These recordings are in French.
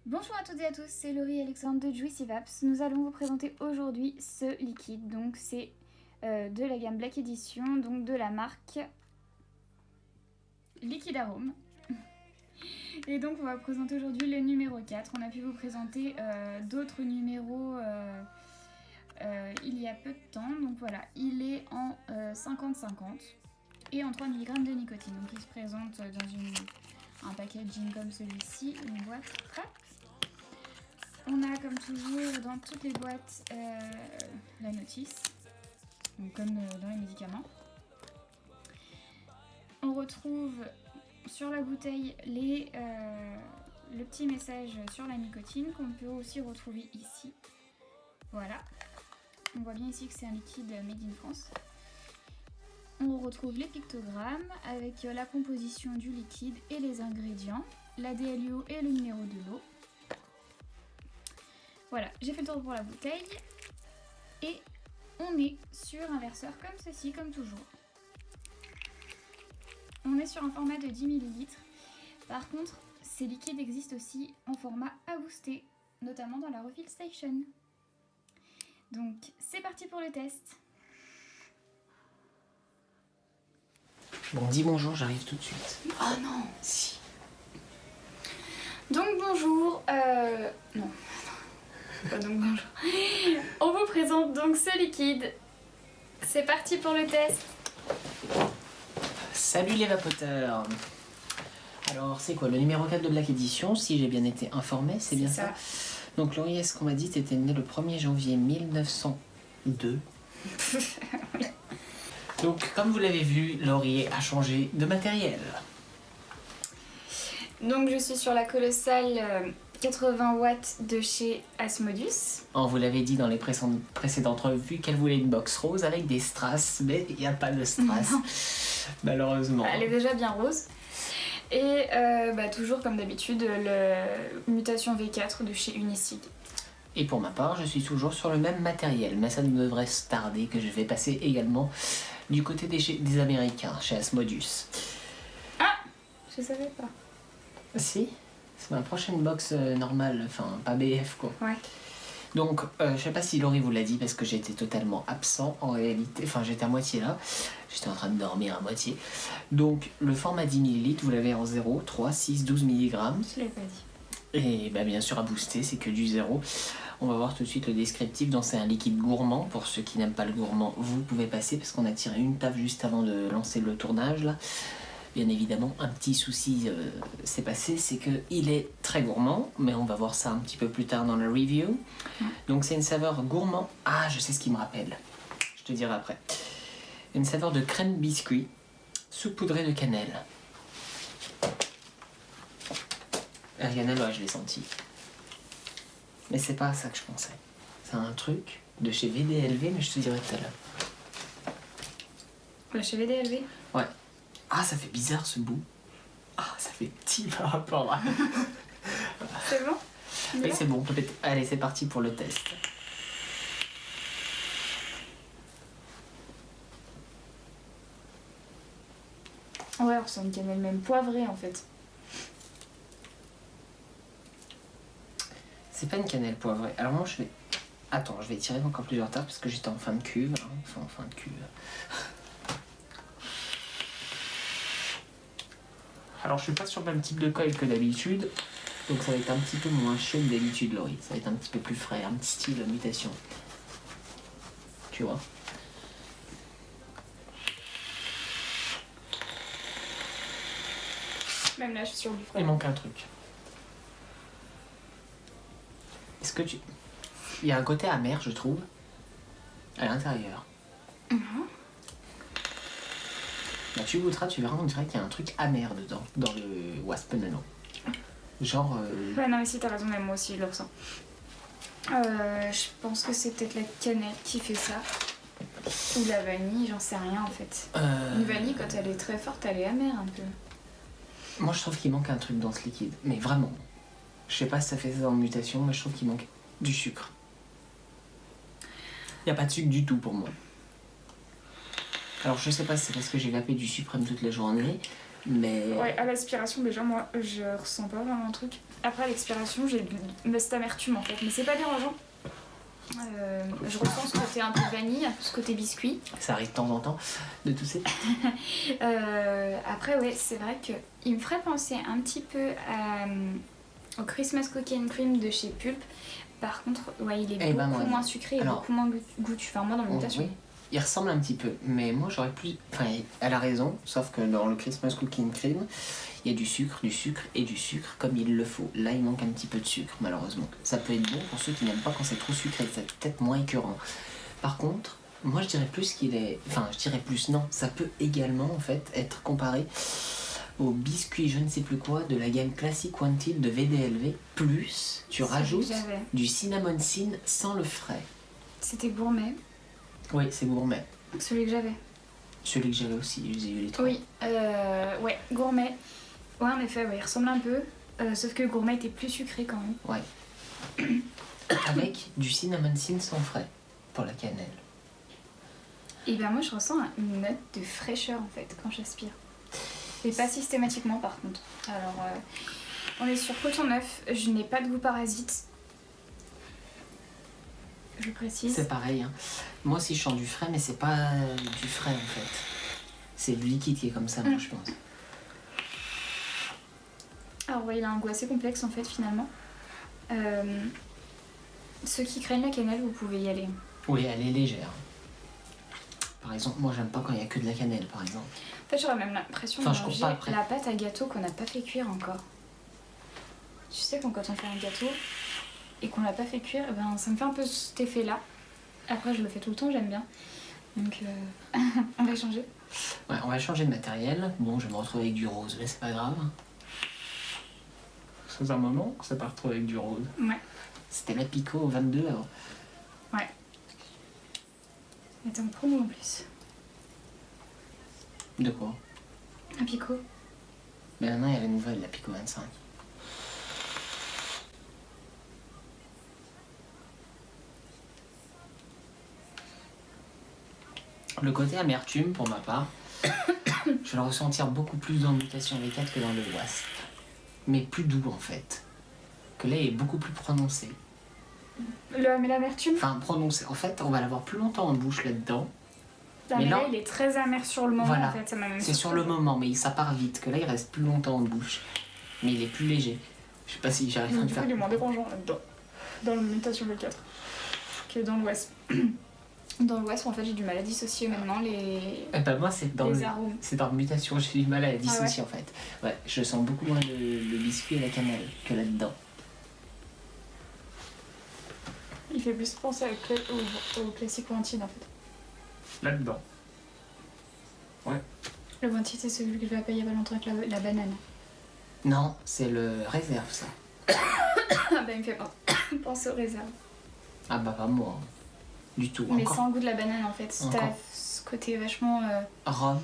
Bonjour à toutes et à tous, c'est Laurie Alexandre de Juicy Vaps. Nous allons vous présenter aujourd'hui ce liquide. Donc c'est de la gamme Black Edition, donc de la marque Liquid Arome. Et donc on va vous présenter aujourd'hui le numéro 4. On a pu vous présenter d'autres numéros il y a peu de temps. Donc voilà, il est en 50-50 et en 3 mg de nicotine. Donc il se présente dans un packaging comme celui-ci, une boîte. Hop. On a comme toujours dans toutes les boîtes la notice, donc comme dans les médicaments. On retrouve sur la bouteille le petit message sur la nicotine qu'on peut aussi retrouver ici. Voilà, on voit bien ici que c'est un liquide made in France. On retrouve les pictogrammes avec la composition du liquide et les ingrédients, la DLUO et le numéro de l'eau. Voilà, j'ai fait le tour pour la bouteille et on est sur un verseur comme ceci, comme toujours. On est sur un format de 10 ml. Par contre, ces liquides existent aussi en format à booster, notamment dans la Refill Station. Donc, c'est parti pour le test. Bon, dis bonjour, j'arrive tout de suite. Oh non! Si. Donc bonjour, non. Pas donc bonjour. On vous présente donc ce liquide. C'est parti pour le test. Salut les vapoteurs. Alors, c'est quoi le numéro 4 de Black Edition, si j'ai bien été informé, c'est bien ça. Donc, Laurie, est-ce qu'on m'a dit que tu étais née le 1er janvier 1902? Oui. Donc, comme vous l'avez vu, Laurie a changé de matériel. Donc je suis sur la colossale 80 watts de chez Asmodus. On vous l'avait dit dans les précédentes revues qu'elle voulait une box rose avec des strass, mais il n'y a pas de strass, Non. malheureusement. Elle est déjà bien rose. Et toujours comme d'habitude, le Mutation V4 de chez Unisig. Et pour ma part, je suis toujours sur le même matériel, mais ça ne devrait se tarder que je vais passer également du côté des Américains, chez Asmodus. Ah! Je savais pas. Si, c'est ma prochaine box normale, enfin pas BF quoi. Ouais. Donc, je sais pas si Laurie vous l'a dit parce que j'étais totalement absent en réalité, enfin j'étais à moitié là, j'étais en train de dormir à moitié. Donc, le format 10 ml, vous l'avez en 0, 3, 6, 12 mg. Je l'ai pas dit. Et bah, bien sûr à booster, c'est que du 0. On va voir tout de suite le descriptif. Donc c'est un liquide gourmand. Pour ceux qui n'aiment pas le gourmand, vous pouvez passer parce qu'on a tiré une table juste avant de lancer le tournage là. Bien évidemment, un petit souci s'est passé, c'est qu'il est très gourmand, mais on va voir ça un petit peu plus tard dans la review. Donc c'est une saveur gourmand. Ah, je sais ce qui me rappelle. Je te dirai après. Une saveur de crème biscuit saupoudrée de cannelle. La cannelle, ouais, je l'ai senti. Mais c'est pas ça que je pensais. C'est un truc de chez VDLV, mais je te dirai tout à l'heure. Le chez VDLV? Ouais. Ah, ça fait bizarre ce bout. Ah, ça fait petit par rapport à... C'est bon? Oui, c'est bon. Allez, c'est parti pour le test. Ouais, on ressent une cannelle même poivrée en fait. C'est pas une cannelle poivrée. Alors moi, je vais... Attends, je vais tirer encore plusieurs tables parce que j'étais en fin de cuve. Hein. Enfin, en fin de cuve. Alors, je suis pas sur le même type de coil que d'habitude. Donc ça va être un petit peu moins chaud que d'habitude, Laurie. Ça va être un petit peu plus frais, un petit style mutation. Tu vois? Même là, je suis sur du frais. Il manque un truc. Est-ce que tu... Il y a un côté amer, je trouve, à l'intérieur. Bah, tu goûteras, tu verras, on dirait qu'il y a un truc amer dedans, dans le Wasp Nano. Genre... Ouais, non, mais si, t'as raison, même moi aussi, je le ressens. Je pense que c'est peut-être la cannelle qui fait ça. Ou la vanille, j'en sais rien en fait. Une vanille, quand elle est très forte, elle est amère un peu. Moi, je trouve qu'il manque un truc dans ce liquide. Mais vraiment. Je sais pas si ça fait ça dans mutation, mais je trouve qu'il manque du sucre. Il n'y a pas de sucre du tout pour moi. Alors, je sais pas si c'est parce que j'ai vapé du suprême toute la journée, Mais Ouais, à l'aspiration, déjà, moi, je ressens pas vraiment un truc. Après, à l'expiration, j'ai cette amertume en fait, mais c'est pas dérangeant. Je ressens ce côté un peu vanille, un peu ce côté biscuit. ça arrive de temps en temps de tousser. Après, ouais, c'est vrai qu'il me ferait penser un petit peu au Christmas Cookie and Cream de chez Pulp. Par contre, ouais, il est beaucoup moins sucré et beaucoup moins goûtu. Enfin, moi, dans mon mutation. Oui, il ressemble un petit peu, mais moi j'aurais plus. Enfin, elle a raison, sauf que dans le Christmas Cookie and Cream, il y a du sucre et du sucre comme il le faut. Là, il manque un petit peu de sucre, malheureusement. Ça peut être bon pour ceux qui n'aiment pas quand c'est trop sucré, c'est peut-être moins écœurant. Par contre, moi je dirais plus qu'il est. Enfin, je dirais plus, non, ça peut également en fait être comparé au biscuit je ne sais plus quoi de la gamme Classic Wanted de VDLV, plus tu rajoutes du cinnamon sin sans le frais. C'était gourmet. Oui, c'est gourmet. Celui que j'avais. Celui que j'avais aussi, j'ai eu les trois. Oui, ouais, gourmet. Ouais, en effet, ouais, il ressemble un peu, sauf que gourmet était plus sucré quand même. Ouais. Avec du cinnamon sin sans frais pour la cannelle. Et ben moi je ressens une note de fraîcheur en fait quand j'aspire. Et pas systématiquement par contre. Alors on est sur coton neuf, je n'ai pas de goût parasite. Je précise. C'est pareil, hein. Moi aussi je sens du frais, mais c'est pas du frais en fait. C'est le liquide qui est comme ça, moi je pense. Alors ouais, il a un goût assez complexe en fait finalement. Ceux qui craignent la cannelle, vous pouvez y aller. Oui, elle est légère. Par exemple, moi j'aime pas quand il y a que de la cannelle par exemple. En fait, j'aurais même l'impression de manger la pâte à gâteau qu'on n'a pas fait cuire encore. Tu sais quand on fait un gâteau et qu'on l'a pas fait cuire, ben, ça me fait un peu cet effet-là. Après, je le fais tout le temps, j'aime bien. Donc, on va changer. Ouais, on va changer de matériel. Bon, je vais me retrouver avec du rose, mais c'est pas grave. Ça fait un moment que ça part retrouver avec du rose. Ouais. C'était la Pico 22 avant. Ouais. Elle était en promo en plus. De quoi? Un Pico. Mais maintenant, il y a la nouvelle, la Pico 25. Le côté amertume, pour ma part, je vais le ressentir beaucoup plus dans Mutation V4 que dans le Wasp. Mais plus doux, en fait. Que là, il est beaucoup plus prononcé. Mais l'amertume? Enfin, prononcé. En fait, on va l'avoir plus longtemps en bouche là-dedans. Mais là, il est très amer sur le moment, voilà, en fait. c'est sur le moment, mais ça part vite. Que là, il reste plus longtemps en bouche. Mais il est plus léger. Je sais pas si j'arrive à le faire. Il est moins dérangeant là-dedans. Dans le Mutation V4. Que dans le Wasp. Dans le Wasp, en fait, j'ai du mal à dissocier maintenant les. Moi, c'est dans arômes. C'est dans Mutation, j'ai du mal à dissocier en fait. Ouais, je sens beaucoup moins le biscuit et la cannelle que là-dedans. Il fait plus penser au classique Wanted en fait. Là-dedans. Ouais. Le Wanted, c'est celui que je vais appeler il y a pas longtemps avec la banane. Non, c'est le réserve ça. Ah bah il me fait penser au réserve. Ah bah pas moi. Du tout. Mais encore. sans le goût de la banane en fait. T'as ce côté vachement rhum.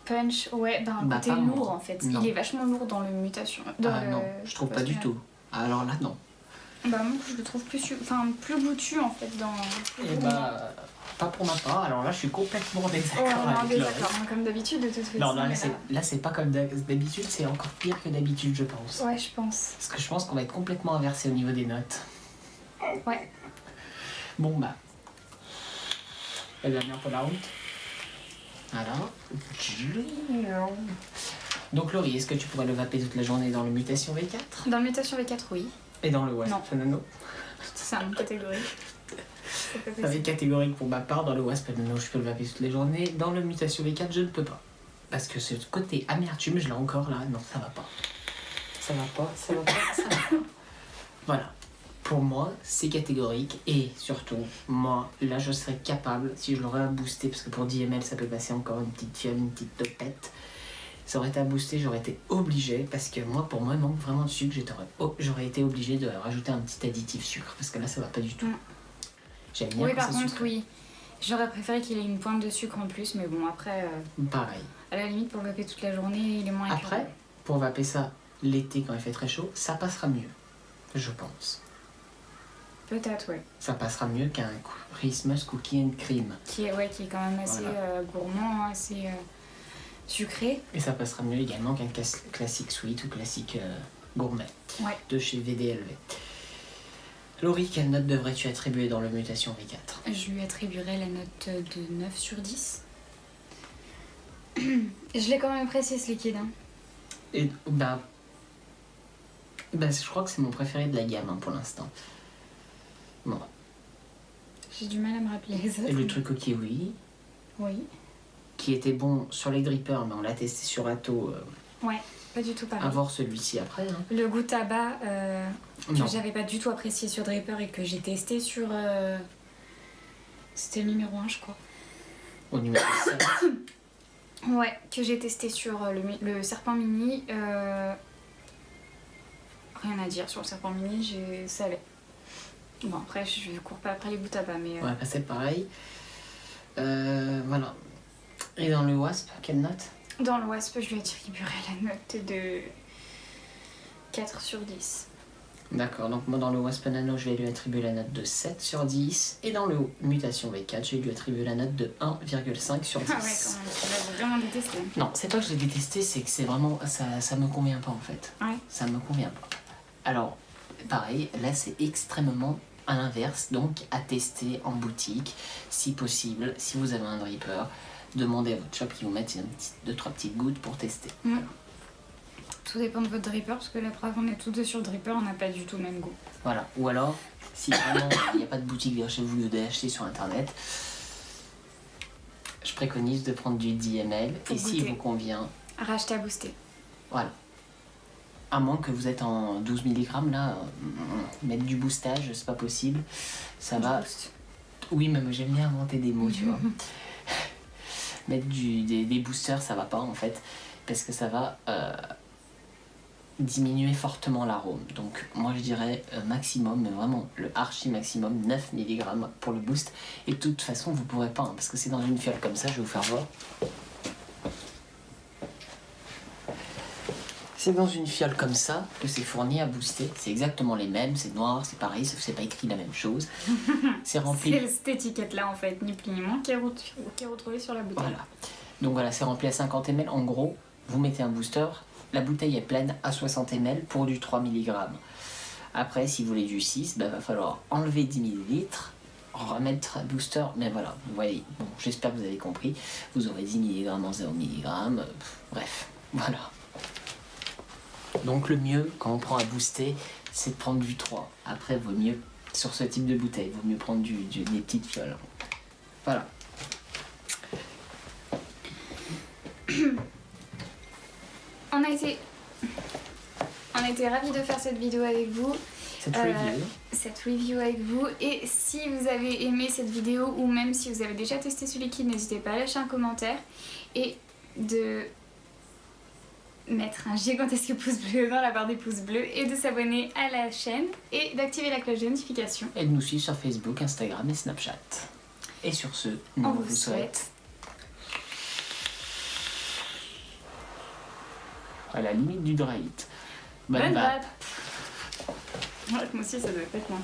punch, ouais, un côté lourd moi. en fait. Non. Il est vachement lourd dans le Mutation. Non, je trouve pas du tout. Alors là non. Bah moi je le trouve plus goûtu en fait dans. Et bah pas pour ma part. Alors là je suis complètement en désaccord avec le reste. Comme d'habitude de toute façon. Non, là c'est pas comme d'habitude, c'est encore pire que d'habitude je pense. Ouais, je pense. Parce que je pense qu'on va être complètement inversé au niveau des notes. Ouais. Bon bah. La dernière pour la route. Alors. Donc Laurie, est-ce que tu pourrais le vaper toute la journée dans le Mutation V4? Dans le Mutation V4, oui. Et dans le Wasp Nano? C'est un catégorique. Ça va être catégorique pour ma part. Dans le Wasp Nano, je peux le vaper toute la journée. Dans le Mutation V4, je ne peux pas. Parce que ce côté amertume, je l'ai encore là. Non, ça va pas. Ça va pas. Voilà. Pour moi, c'est catégorique. Et surtout, moi, là, je serais capable, si je l'aurais à booster, parce que pour 10 ml, ça peut passer encore une petite fiole, une petite topette. Ça aurait été à booster, j'aurais été obligée, parce que moi, pour moi, il manque vraiment de sucre. J'aurais été obligée de rajouter un petit additif sucre, parce que là, ça va pas du tout. J'aime bien. Oui, par contre, oui. J'aurais préféré qu'il ait une pointe de sucre en plus, mais bon, après. Pareil. À la limite, pour le vaper toute la journée, il est moins écœurant. Après, pour vaper ça l'été quand il fait très chaud, ça passera mieux, je pense. Peut-être, ouais. Ça passera mieux qu'un Christmas Cookie and Cream. Qui est quand même assez gourmand, assez sucré. Et ça passera mieux également qu'un classique sweet ou classique gourmet de chez VDLV. Laurie, quelle note devrais-tu attribuer dans le Mutation V4? Je lui attribuerai la note de 9 sur 10. Je l'ai quand même apprécié ce liquide. Hein. Et je crois que c'est mon préféré de la gamme pour l'instant. Bon. J'ai du mal à me rappeler les autres. Et le truc au kiwi. Oui. Qui était bon sur les drippers, mais on l'a testé sur Atto. Ouais, pas du tout pareil. À voir celui-ci après. Hein. Le goût tabac que j'avais pas du tout apprécié sur Dripper et que j'ai testé sur... C'était le numéro 1 je crois. Au numéro 7. Ouais, que j'ai testé sur le Serpent Mini. Rien à dire sur le Serpent Mini, ça allait. Bon après je cours pas après les goûts tabac mais... Ouais, c'est pareil. Voilà. Et dans le Wasp, quelle note? Dans le Wasp, je lui attribuerai la note de 4 sur 10. D'accord, donc moi dans le Wasp Nano, je vais lui attribuer la note de 7 sur 10. Et dans le Mutation V4, je vais lui attribuer la note de 1,5 sur 10. Ah ouais, quand même, tu l'as vraiment détesté. Non, c'est pas que je l'ai détesté, c'est que c'est vraiment... Ça me convient pas en fait. Ouais. Ça me convient pas. Alors, pareil, là c'est extrêmement à l'inverse, donc à tester en boutique, si possible, si vous avez un dripper. Demandez à votre shop qui vous mette 2-3 petites gouttes pour tester. Mmh. Tout dépend de votre dripper, parce que la preuve, on est tous deux sur dripper, on n'a pas du tout le même goût. Voilà, ou alors, si vraiment il n'y a pas de boutique vers chez vous, vous devez acheter sur internet, je préconise de prendre du 10 ml et s'il vous convient, racheter à booster. Voilà. À moins que vous êtes en 12 mg, là, mettre du boostage, c'est pas possible. Ça va. Boost. Oui, mais j'aime bien inventer des mots, tu vois. Mettre des boosters, ça va pas en fait, parce que ça va diminuer fortement l'arôme. Donc moi je dirais maximum, mais vraiment le archi maximum, 9 mg pour le boost. Et de toute façon vous pourrez pas, parce que c'est dans une fiole comme ça, je vais vous faire voir. C'est dans une fiole comme ça que c'est fourni à booster. C'est exactement les mêmes, c'est noir, c'est pareil, sauf que c'est pas écrit la même chose. C'est rempli. C'est cette étiquette-là en fait, ni plus ni moins, qui est retrouvée sur la bouteille. Voilà. Donc voilà, c'est rempli à 50 ml. En gros, vous mettez un booster, la bouteille est pleine à 60 ml pour du 3 mg. Après, si vous voulez du 6, va falloir enlever 10 ml, remettre un booster. Mais voilà, vous voyez, bon, j'espère que vous avez compris. Vous aurez 10 mg en 0 mg. Bref, voilà. Donc le mieux, quand on prend à booster, c'est de prendre du 3. Après, vaut mieux, sur ce type de bouteille, vaut mieux prendre des petites fioles. Voilà. On a été ravis de faire cette vidéo avec vous. Cette review avec vous. Et si vous avez aimé cette vidéo, ou même si vous avez déjà testé ce liquide, n'hésitez pas à lâcher un commentaire et de mettre un gigantesque pouce bleu dans la barre des pouces bleus et de s'abonner à la chaîne et d'activer la cloche de notification. Et de nous suivre sur Facebook, Instagram et Snapchat. Et sur ce, nous vous souhaitons à la limite du dry hit. Bonne vape. Moi aussi ça doit pas être loin.